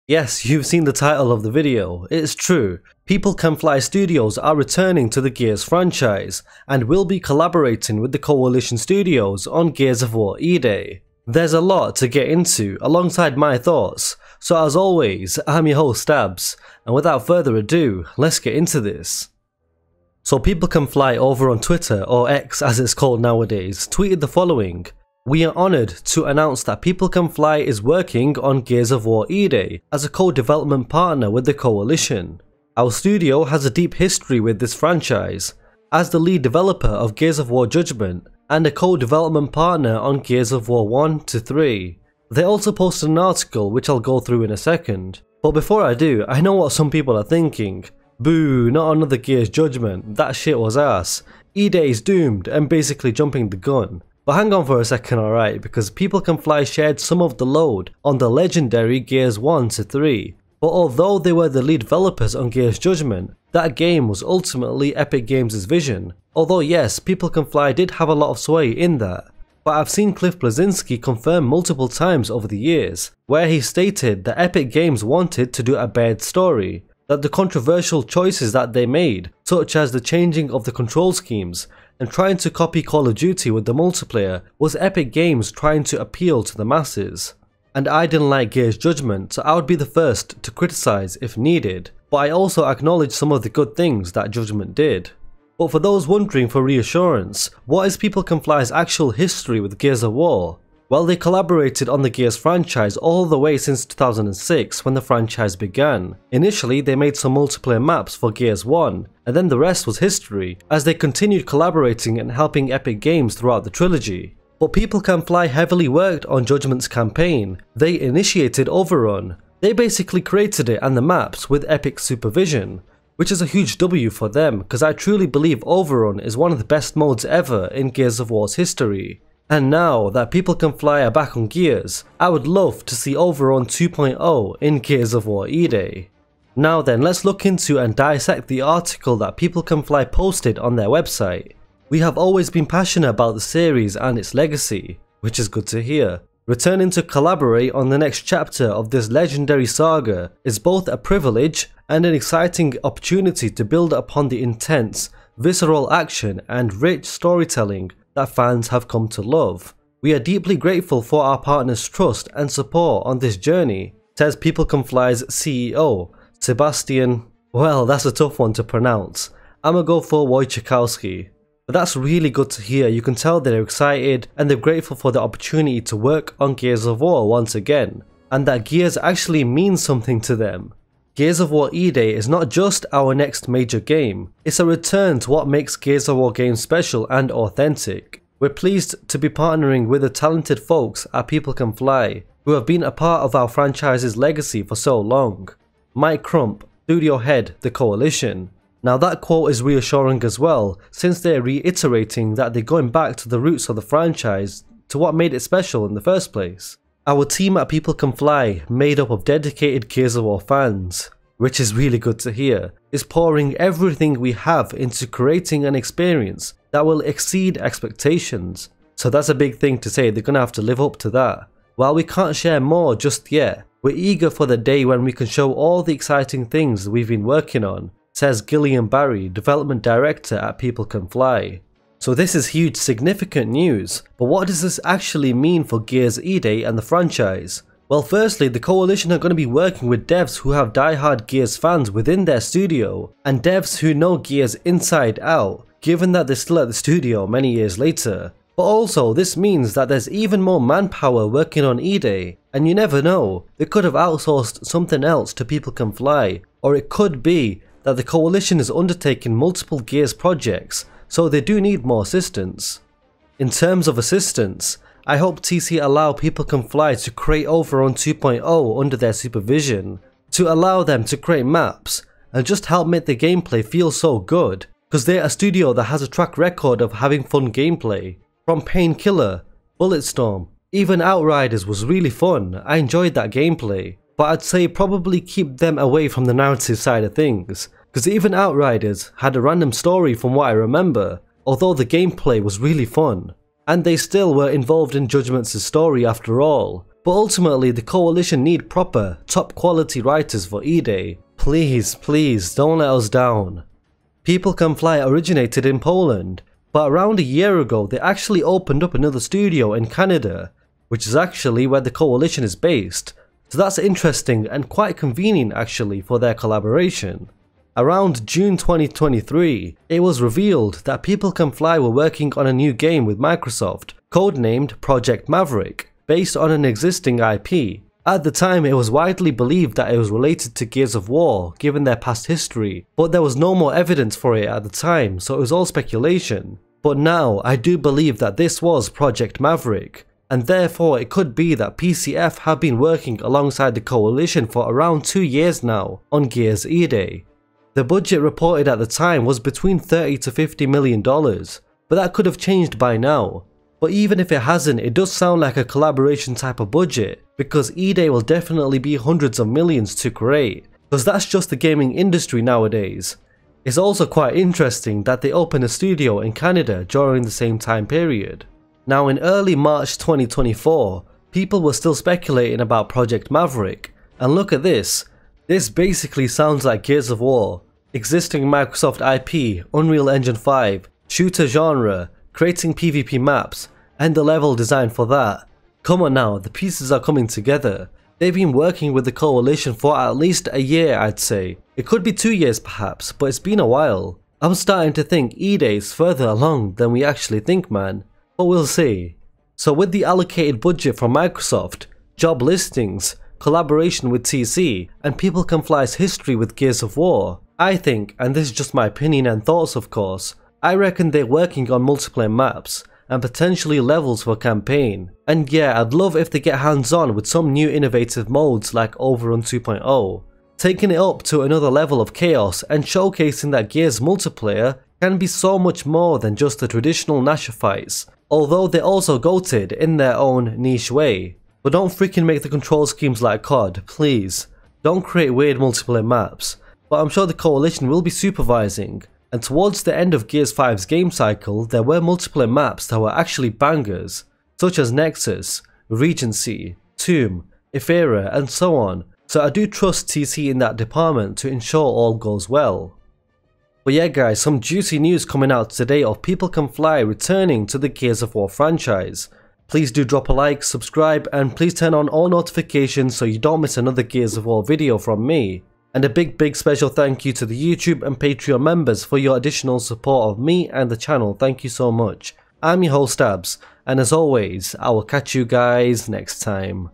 Yes, you've seen the title of the video, it's true. People Can Fly Studios are returning to the Gears franchise, and will be collaborating with the Coalition Studios on Gears of War E-Day. There's a lot to get into alongside my thoughts, so as always, I'm your host Stabs, and without further ado, let's get into this. So People Can Fly over on Twitter, or X as it's called nowadays, tweeted the following. We are honoured to announce that People Can Fly is working on Gears of War E-Day as a co-development partner with the Coalition. Our studio has a deep history with this franchise, as the lead developer of Gears of War Judgment and a co-development partner on Gears of War 1 to 3. They also posted an article which I'll go through in a second. But before I do, I know what some people are thinking. Boo, not another Gears Judgment, that shit was ass. E-Day is doomed and basically jumping the gun. But hang on for a second, alright, because People Can Fly shared some of the load on the legendary Gears 1 to 3. But although they were the lead developers on Gears Judgment, that game was ultimately Epic Games' vision. Although yes, People Can Fly did have a lot of sway in that. But I've seen Cliff Bleszinski confirm multiple times over the years, where he stated that Epic Games wanted to do a bad story, that the controversial choices that they made, such as the changing of the control schemes, and trying to copy Call of Duty with the multiplayer, was Epic Games trying to appeal to the masses. And I didn't like Gears Judgment, so I would be the first to criticise if needed, but I also acknowledge some of the good things that Judgment did. But for those wondering for reassurance, what is People Can Fly's actual history with Gears of War? Well, they collaborated on the Gears franchise all the way since 2006 when the franchise began. Initially, they made some multiplayer maps for Gears 1, and then the rest was history, as they continued collaborating and helping Epic Games throughout the trilogy. But People Can Fly heavily worked on Judgment's campaign. They initiated Overrun. They basically created it and the maps with Epic's supervision, which is a huge W for them, because I truly believe Overrun is one of the best modes ever in Gears of War's history. And now that People Can Fly are back on Gears, I would love to see Overrun 2.0 in Gears of War E-Day. Now then, let's look into and dissect the article that People Can Fly posted on their website. We have always been passionate about the series and its legacy, which is good to hear. Returning to collaborate on the next chapter of this legendary saga is both a privilege and an exciting opportunity to build upon the intense, visceral action and rich storytelling that fans have come to love. We are deeply grateful for our partners' trust and support on this journey, says People Can Fly's CEO, Sebastian, well, that's a tough one to pronounce. I'ma go for Wojciechowski. But that's really good to hear. You can tell they're excited and they're grateful for the opportunity to work on Gears of War once again, and that Gears actually means something to them. Gears of War E-Day is not just our next major game, it's a return to what makes Gears of War games special and authentic. We're pleased to be partnering with the talented folks at People Can Fly, who have been a part of our franchise's legacy for so long. Mike Crump, studio head, the Coalition. Now that quote is reassuring as well, since they're reiterating that they're going back to the roots of the franchise, to what made it special in the first place. Our team at People Can Fly, made up of dedicated Gears of War fans, which is really good to hear, is pouring everything we have into creating an experience that will exceed expectations. So that's a big thing to say, they're gonna have to live up to that. While we can't share more just yet, we're eager for the day when we can show all the exciting things we've been working on, says Gillian Barry, development director at People Can Fly. So this is huge, significant news, but what does this actually mean for Gears E-Day and the franchise? Well, firstly, the Coalition are going to be working with devs who have die-hard Gears fans within their studio, and devs who know Gears inside out, given that they're still at the studio many years later. But also, this means that there's even more manpower working on E-Day, and you never know, they could have outsourced something else to People Can Fly, or it could be that the Coalition is undertaking multiple Gears projects, so they do need more assistance. In terms of assistance, I hope TC allow People Can Fly to create Overrun 2.0 under their supervision, to allow them to create maps, and just help make the gameplay feel so good, because they're a studio that has a track record of having fun gameplay. From Painkiller, Bulletstorm, even Outriders was really fun, I enjoyed that gameplay, but I'd say probably keep them away from the narrative side of things, because even Outriders had a random story from what I remember, although the gameplay was really fun. And they still were involved in Judgment's story after all, But ultimately the Coalition need proper, top quality writers for E-Day. Please don't let us down. People Can Fly originated in Poland, but around a year ago they actually opened up another studio in Canada, which is actually where the Coalition is based, so that's interesting and quite convenient actually for their collaboration. Around June 2023, it was revealed that People Can Fly were working on a new game with Microsoft, codenamed Project Maverick, based on an existing IP. At the time it was widely believed that it was related to Gears of War given their past history, but there was no more evidence for it at the time, so it was all speculation. But now I do believe that this was Project Maverick, and therefore it could be that PCF have been working alongside the Coalition for around 2 years now on Gears E-Day. The budget reported at the time was between $30 to $50 million, but that could have changed by now. But even if it hasn't, it does sound like a collaboration type of budget, because E-Day will definitely be hundreds of millions to create, because that's just the gaming industry nowadays. It's also quite interesting that they opened a studio in Canada during the same time period. Now in early March 2024, people were still speculating about Project Maverick, and look at this. This basically sounds like Gears of War, existing Microsoft IP, Unreal Engine 5, shooter genre, creating PvP maps, and the level design for that. Come on now, the pieces are coming together. They've been working with the Coalition for at least a year, I'd say. It could be 2 years perhaps, but it's been a while. I'm starting to think E-Day's further along than we actually think, man. But we'll see. So with the allocated budget from Microsoft, job listings, collaboration with TC, and People Can Fly's history with Gears of War, I think, and this is just my opinion and thoughts of course, I reckon they're working on multiplayer maps and potentially levels for campaign. And yeah, I'd love if they get hands on with some new innovative modes like Overrun 2.0, taking it up to another level of chaos and showcasing that Gears multiplayer can be so much more than just the traditional Nasher fights, although they're also goated in their own niche way. But don't freaking make the control schemes like COD, please. Don't create weird multiplayer maps, but I'm sure the Coalition will be supervising. And towards the end of Gears 5's game cycle, there were multiplayer maps that were actually bangers, such as Nexus, Regency, Tomb, Ephyra, and so on, so I do trust TC in that department to ensure all goes well. But yeah guys, some juicy news coming out today of People Can Fly returning to the Gears of War franchise. Please do drop a like, subscribe, and please turn on all notifications so you don't miss another Gears of War video from me. And a big special thank you to the YouTube and Patreon members for your additional support of me and the channel. Thank you so much. I'm your host Abs, and as always, I will catch you guys next time.